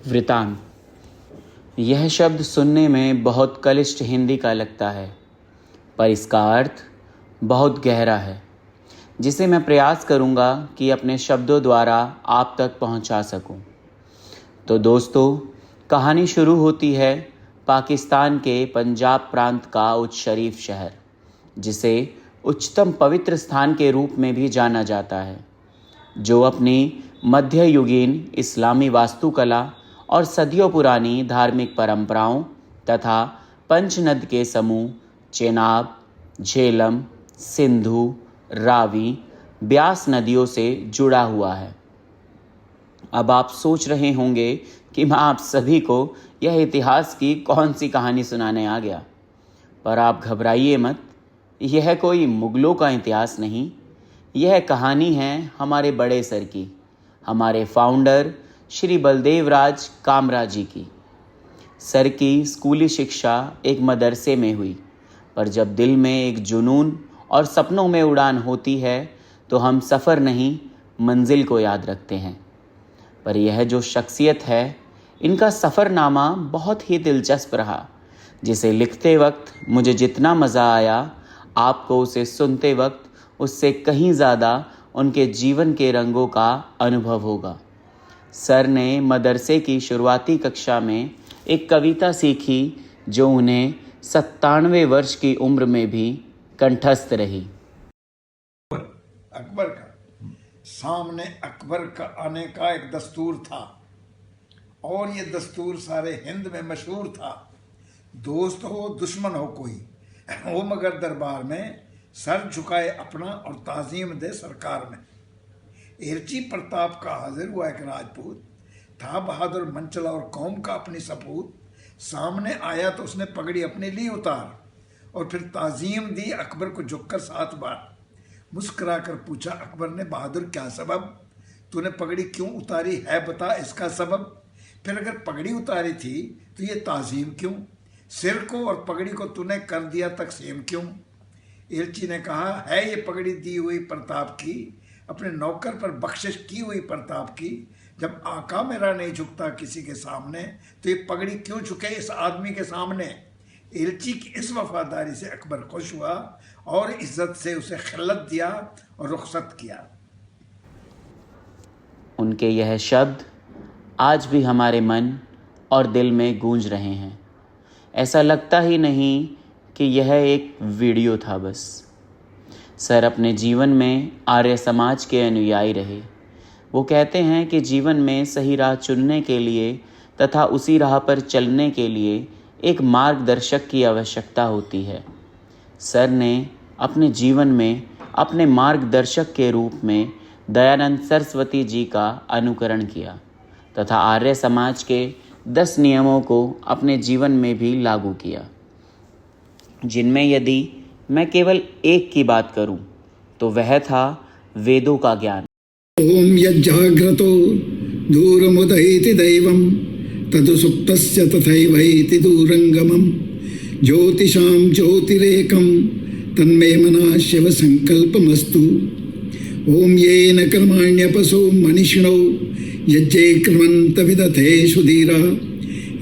वृतांत। यह शब्द सुनने में बहुत क्लिष्ट हिंदी का लगता है, पर इसका अर्थ बहुत गहरा है, जिसे मैं प्रयास करूंगा कि अपने शब्दों द्वारा आप तक पहुंचा सकूं। तो दोस्तों, कहानी शुरू होती है पाकिस्तान के पंजाब प्रांत का उच्च शरीफ शहर, जिसे उच्चतम पवित्र स्थान के रूप में भी जाना जाता है, जो अपनी मध्ययुगीन इस्लामी वास्तुकला और सदियों पुरानी धार्मिक परंपराओं तथा पंचनद के समूह चेनाब, झेलम, सिंधु, रावी, ब्यास नदियों से जुड़ा हुआ है। अब आप सोच रहे होंगे कि मैं आप सभी को यह इतिहास की कौन सी कहानी सुनाने आ गया, पर आप घबराइए मत। यह कोई मुगलों का इतिहास नहीं, यह कहानी है हमारे बड़े सर की, हमारे फाउंडर श्री बलदेव राज कामरा जी की। सर की स्कूली शिक्षा एक मदरसे में हुई, पर जब दिल में एक जुनून और सपनों में उड़ान होती है तो हम सफ़र नहीं, मंजिल को याद रखते हैं। पर यह जो शख्सियत है, इनका सफ़रनामा बहुत ही दिलचस्प रहा, जिसे लिखते वक्त मुझे जितना मज़ा आया, आपको उसे सुनते वक्त उससे कहीं ज़्यादा उनके जीवन के रंगों का अनुभव होगा। सर ने मदरसे की शुरुआती कक्षा में एक कविता सीखी, जो उन्हें 97 वर्ष की उम्र में भी कंठस्थ रही। अकबर का सामने अकबर का आने का एक दस्तूर था, और ये दस्तूर सारे हिंद में मशहूर था। दोस्त हो दुश्मन हो कोई वो मगर दरबार में सर झुकाए अपना और ताजीम दे सरकार में। एरची प्रताप का हाजिर हुआ एक राजपूत था, बहादुर मंचला और कौम का अपनी सपूत। सामने आया तो उसने पगड़ी अपने ली उतार, और फिर ताजीम दी अकबर को झुककर 7 बार। मुस्कुरा कर पूछा अकबर ने, बहादुर क्या सबब, तूने पगड़ी क्यों उतारी है, बता इसका सबब। फिर अगर पगड़ी उतारी थी तो ये ताजीम क्यों, सिर को और पगड़ी को तूने कर दिया तकसीम क्यों। एलची ने कहा, है ये पगड़ी दी हुई प्रताप की, अपने नौकर पर बख्शिश की हुई प्रताप की। जब आका मेरा नहीं झुकता किसी के सामने, तो ये पगड़ी क्यों झुके इस आदमी के सामने। एलची की इस वफादारी से अकबर खुश हुआ और इज्जत से उसे खिल्लत दिया और रुखसत किया। उनके यह शब्द आज भी हमारे मन और दिल में गूंज रहे हैं। ऐसा लगता ही नहीं कि यह एक वीडियो था बस। सर अपने जीवन में आर्य समाज के अनुयायी रहे। वो कहते हैं कि जीवन में सही राह चुनने के लिए तथा उसी राह पर चलने के लिए एक मार्गदर्शक की आवश्यकता होती है। सर ने अपने जीवन में अपने मार्गदर्शक के रूप में दयानंद सरस्वती जी का अनुकरण किया तथा आर्य समाज के 10 नियमों को अपने जीवन में भी लागू किया, जिनमें यदि मैं केवल एक की बात करूं तो वह था वेदों का ज्ञान। ओम यज्जाग्रतो दूरमुदयति दैवं तदु सुप्तस्य तथैवैति दूरंगमं ज्योतिषां ज्योतिरेकं तन्मे मनः शिव संकल्पमस्तु। ओम येन कर्माण्यपसो मनीषिणो यज्ञे कर्मन्त विदथे सुधीरा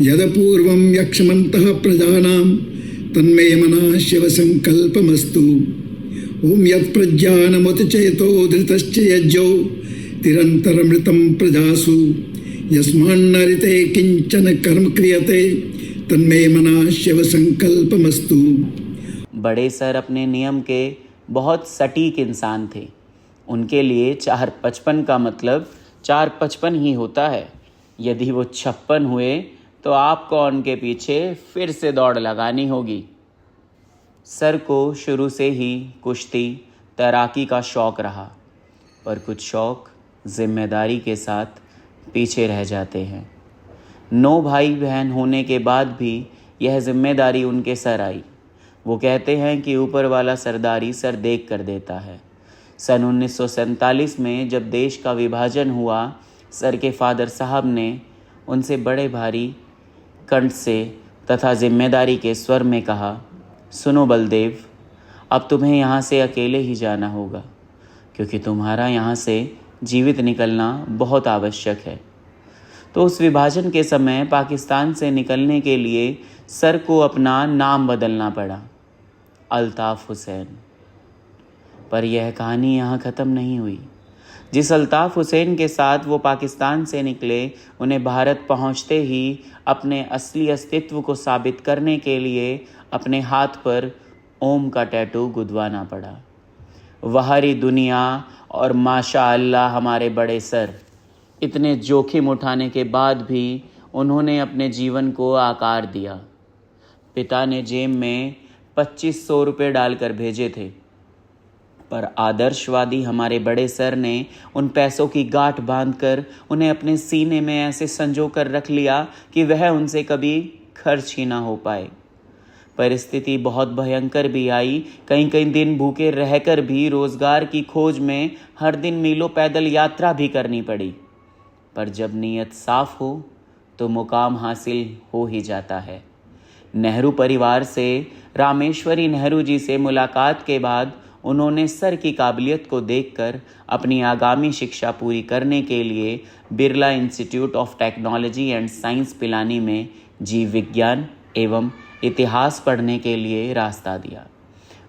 यदपूर्वं यक्ष्मन्तः प्रजानां तन्मे मनः शिव संकल्पमस्तु। ओम यत्प्रज्ञानमुतचेतो धृतश्च यज्ञो निरन्तरमृतं प्रजासु यस्मान्नरिते किंचन कर्म क्रियते तन्मे मनः शिव संकल्पमस्तु। बड़े सर अपने नियम के बहुत सटीक इंसान थे। उनके लिए 455 का मतलब 455 ही होता है। यदि वो 56 हुए तो आपको उनके पीछे फिर से दौड़ लगानी होगी। सर को शुरू से ही कुश्ती, तैराकी का शौक़ रहा, पर कुछ शौक़ जिम्मेदारी के साथ पीछे रह जाते हैं। 9 भाई बहन होने के बाद भी यह जिम्मेदारी उनके सर आई। वो कहते हैं कि ऊपर वाला सरदारी सर देख कर देता है। सन 1947 में जब देश का विभाजन हुआ, सर के फादर साहब ने उनसे बड़े भारी कंठ से तथा जिम्मेदारी के स्वर में कहा, सुनो बलदेव, अब तुम्हें यहाँ से अकेले ही जाना होगा, क्योंकि तुम्हारा यहाँ से जीवित निकलना बहुत आवश्यक है। तो उस विभाजन के समय पाकिस्तान से निकलने के लिए सर को अपना नाम बदलना पड़ा, अल्ताफ़ हुसैन। पर यह कहानी यहाँ ख़त्म नहीं हुई। जिस अल्ताफ़ हुसैन के साथ वो पाकिस्तान से निकले, उन्हें भारत पहुँचते ही अपने असली अस्तित्व को साबित करने के लिए अपने हाथ पर ओम का टैटू गुदवाना पड़ा। वहरी दुनिया और माशा अल्लाह हमारे बड़े सर, इतने जोखिम उठाने के बाद भी उन्होंने अपने जीवन को आकार दिया। पिता ने जेब में 2500 रुपये डालकर भेजे थे, पर आदर्शवादी हमारे बड़े सर ने उन पैसों की गांठ बांधकर उन्हें अपने सीने में ऐसे संजो कर रख लिया कि वह उनसे कभी खर्च ही ना हो पाए। परिस्थिति बहुत भयंकर भी आई। कई कई दिन भूखे रहकर भी रोजगार की खोज में हर दिन मीलों पैदल यात्रा भी करनी पड़ी। पर जब नीयत साफ हो तो मुकाम हासिल हो ही जाता है। नेहरू परिवार से रामेश्वरी नेहरू जी से मुलाकात के बाद उन्होंने सर की काबिलियत को देखकर अपनी आगामी शिक्षा पूरी करने के लिए Birla institute of technology and science Pilani में जीव विज्ञान एवं इतिहास पढ़ने के लिए रास्ता दिया।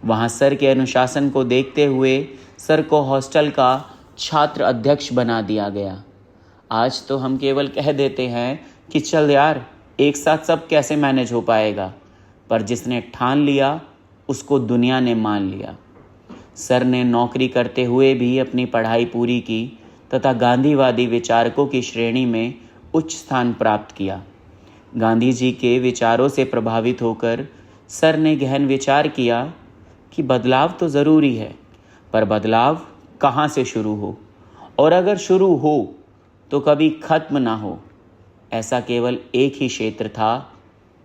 वहाँ सर के अनुशासन को देखते हुए सर को हॉस्टल का छात्र अध्यक्ष बना दिया गया। आज तो हम केवल कह देते हैं कि चल यार, एक साथ सब कैसे मैनेज हो पाएगा, पर जिसने ठान लिया उसको दुनिया ने मान लिया। सर ने नौकरी करते हुए भी अपनी पढ़ाई पूरी की तथा गांधीवादी विचारकों की श्रेणी में उच्च स्थान प्राप्त किया। गांधी जी के विचारों से प्रभावित होकर सर ने गहन विचार किया कि बदलाव तो ज़रूरी है, पर बदलाव कहाँ से शुरू हो, और अगर शुरू हो तो कभी खत्म ना हो। ऐसा केवल एक ही क्षेत्र था,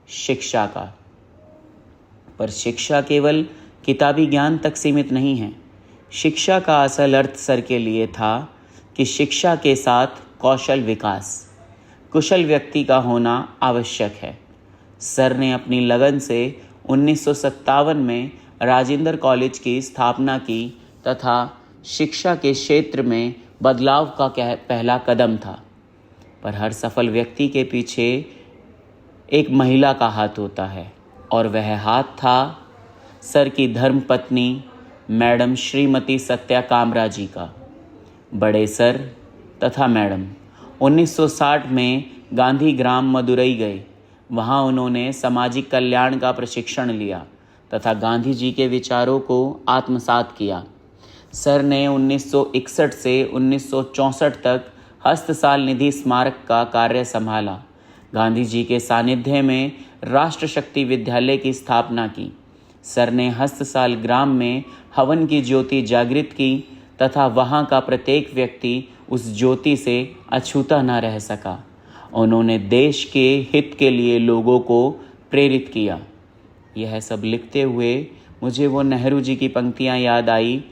शिक्षा का। पर शिक्षा केवल किताबी ज्ञान तक सीमित नहीं है। शिक्षा का असल अर्थ सर के लिए था कि शिक्षा के साथ कौशल विकास, कुशल व्यक्ति का होना आवश्यक है। सर ने अपनी लगन से 1957 में राजेंद्र कॉलेज की स्थापना की तथा शिक्षा के क्षेत्र में बदलाव का पहला कदम था। पर हर सफल व्यक्ति के पीछे एक महिला का हाथ होता है, और वह हाथ था सर की धर्मपत्नी मैडम श्रीमती सत्या कामरा जी का। बड़े सर तथा मैडम 1960 में गांधी ग्राम मदुरई गए। वहाँ उन्होंने सामाजिक कल्याण का प्रशिक्षण लिया तथा गांधी जी के विचारों को आत्मसात किया। सर ने 1961 से 1964 तक हस्तसाल निधि स्मारक का कार्य संभाला। गांधी जी के सानिध्य में राष्ट्र शक्ति विद्यालय की स्थापना की। सर ने हस्तसाल ग्राम में हवन की ज्योति जागृत की तथा वहाँ का प्रत्येक व्यक्ति उस ज्योति से अछूता न रह सका। उन्होंने देश के हित के लिए लोगों को प्रेरित किया। यह सब लिखते हुए मुझे वो नेहरू जी की पंक्तियाँ याद आई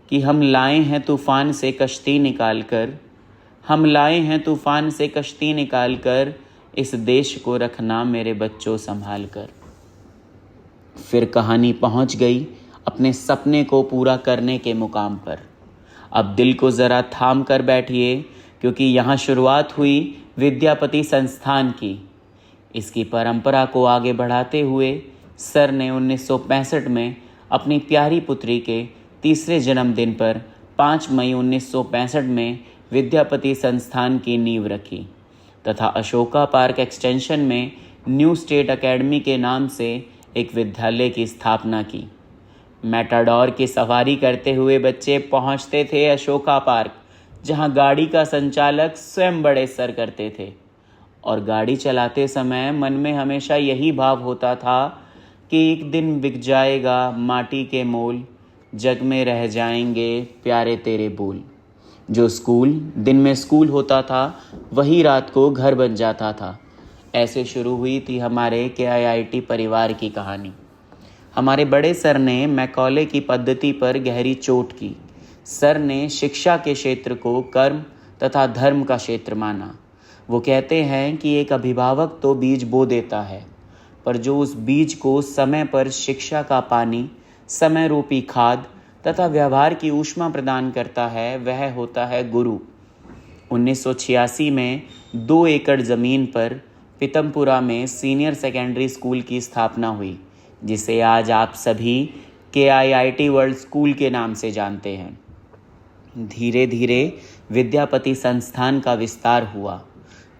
कि हम लाए हैं तूफ़ान से कश्ती निकाल कर, हम लाए हैं तूफ़ान से कश्ती निकाल कर, इस देश को रखना मेरे बच्चों संभाल कर। फिर कहानी पहुंच गई अपने सपने को पूरा करने के मुकाम पर। अब दिल को ज़रा थाम कर बैठिए, क्योंकि यहाँ शुरुआत हुई विद्यापति संस्थान की। इसकी परंपरा को आगे बढ़ाते हुए सर ने 1965 में अपनी प्यारी पुत्री के तीसरे जन्मदिन पर 5 मई 1965 में विद्यापति संस्थान की नींव रखी तथा अशोका पार्क एक्सटेंशन में न्यू स्टेट एकेडमी के नाम से एक विद्यालय की स्थापना की। मैटाडोर की सवारी करते हुए बच्चे पहुंचते थे अशोका पार्क, जहां गाड़ी का संचालक स्वयं बड़े सर करते थे। और गाड़ी चलाते समय मन में हमेशा यही भाव होता था कि एक दिन बिक जाएगा माटी के मोल, जग में रह जाएंगे प्यारे तेरे बोल। जो स्कूल दिन में स्कूल होता था, वही रात को घर बन जाता था। ऐसे शुरू हुई थी हमारे KIIT परिवार की कहानी। हमारे बड़े सर ने मैकॉले की पद्धति पर गहरी चोट की। सर ने शिक्षा के क्षेत्र को कर्म तथा धर्म का क्षेत्र माना। वो कहते हैं कि एक अभिभावक तो बीज बो देता है, पर जो उस बीज को समय पर शिक्षा का पानी, समय रूपी खाद तथा व्यवहार की ऊष्मा प्रदान करता है, वह होता है गुरु। 1986 में 2 एकड़ ज़मीन पर पीतमपुरा में सीनियर सेकेंडरी स्कूल की स्थापना हुई, जिसे आज आप सभी KIIT वर्ल्ड स्कूल के नाम से जानते हैं। धीरे धीरे विद्यापति संस्थान का विस्तार हुआ।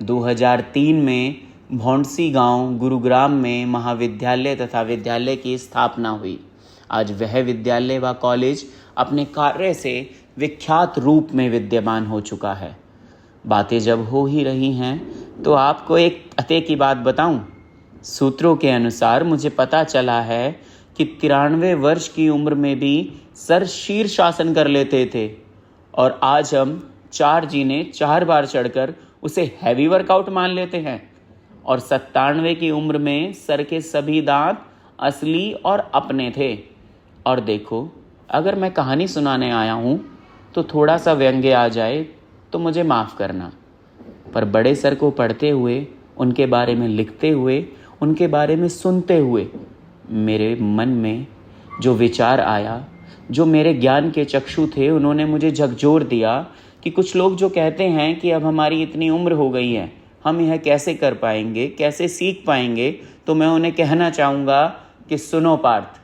2003 में भौंडसी गांव गुरुग्राम में महाविद्यालय तथा विद्यालय की स्थापना हुई। आज वह विद्यालय व कॉलेज अपने कार्य से विख्यात रूप में विद्यमान हो चुका है। बातें जब हो ही रही हैं तो आपको एक पते की बात बताऊं। सूत्रों के अनुसार मुझे पता चला है कि 93 वर्ष की उम्र में भी सर शीर्षासन कर लेते थे, और आज हम 4G ने 4 बार चढ़कर उसे हैवी वर्कआउट मान लेते हैं। और 97 की उम्र में सर के सभी दांत असली और अपने थे। और देखो, अगर मैं कहानी सुनाने आया हूँ तो थोड़ा सा व्यंग्य आ जाए तो मुझे माफ़ करना, पर बड़े सर को पढ़ते हुए, उनके बारे में लिखते हुए, उनके बारे में सुनते हुए मेरे मन में जो विचार आया, जो मेरे ज्ञान के चक्षु थे, उन्होंने मुझे झकझोर दिया कि कुछ लोग जो कहते हैं कि अब हमारी इतनी उम्र हो गई है, हम यह कैसे कर पाएंगे, कैसे सीख पाएंगे, तो मैं उन्हें कहना चाहूँगा कि सुनो पार्थ,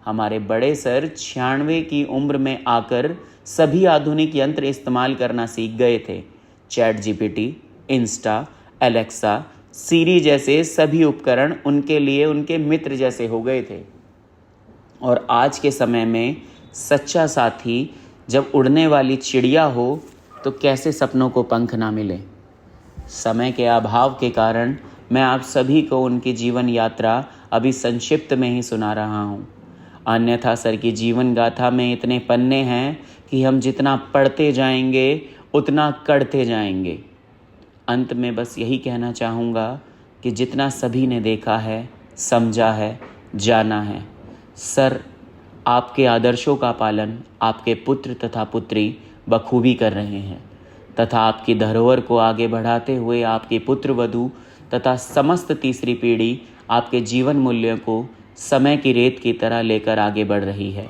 हमारे बड़े सर 96 की उम्र में आकर सभी आधुनिक यंत्र इस्तेमाल करना सीख गए थे। ChatGPT, इंस्टा, एलेक्सा, सीरी जैसे सभी उपकरण उनके लिए उनके मित्र जैसे हो गए थे। और आज के समय में सच्चा साथी जब उड़ने वाली चिड़िया हो तो कैसे सपनों को पंख ना मिले। समय के अभाव के कारण मैं आप सभी को उनकी जीवन यात्रा अभी संक्षिप्त में ही सुना रहा हूँ। अन्यथा सर की जीवन गाथा में इतने पन्ने हैं कि हम जितना पढ़ते जाएंगे उतना कढ़ते जाएंगे। अंत में बस यही कहना चाहूँगा कि जितना सभी ने देखा है, समझा है, जाना है, सर आपके आदर्शों का पालन आपके पुत्र तथा पुत्री बखूबी कर रहे हैं, तथा आपकी धरोहर को आगे बढ़ाते हुए आपके पुत्र वधू तथा समस्त तीसरी पीढ़ी आपके जीवन मूल्यों को समय की रेत की तरह लेकर आगे बढ़ रही है।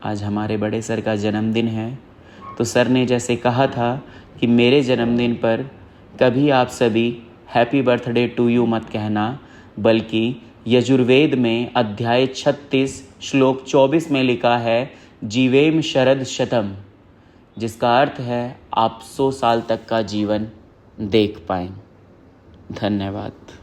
आज हमारे बड़े सर का जन्मदिन है, तो सर ने जैसे कहा था कि मेरे जन्मदिन पर कभी आप सभी हैप्पी बर्थडे टू यू मत कहना, बल्कि यजुर्वेद में अध्याय 36 श्लोक 24 में लिखा है जीवेम शरद शतम, जिसका अर्थ है आप 100 साल तक का जीवन देख पाएं। धन्यवाद।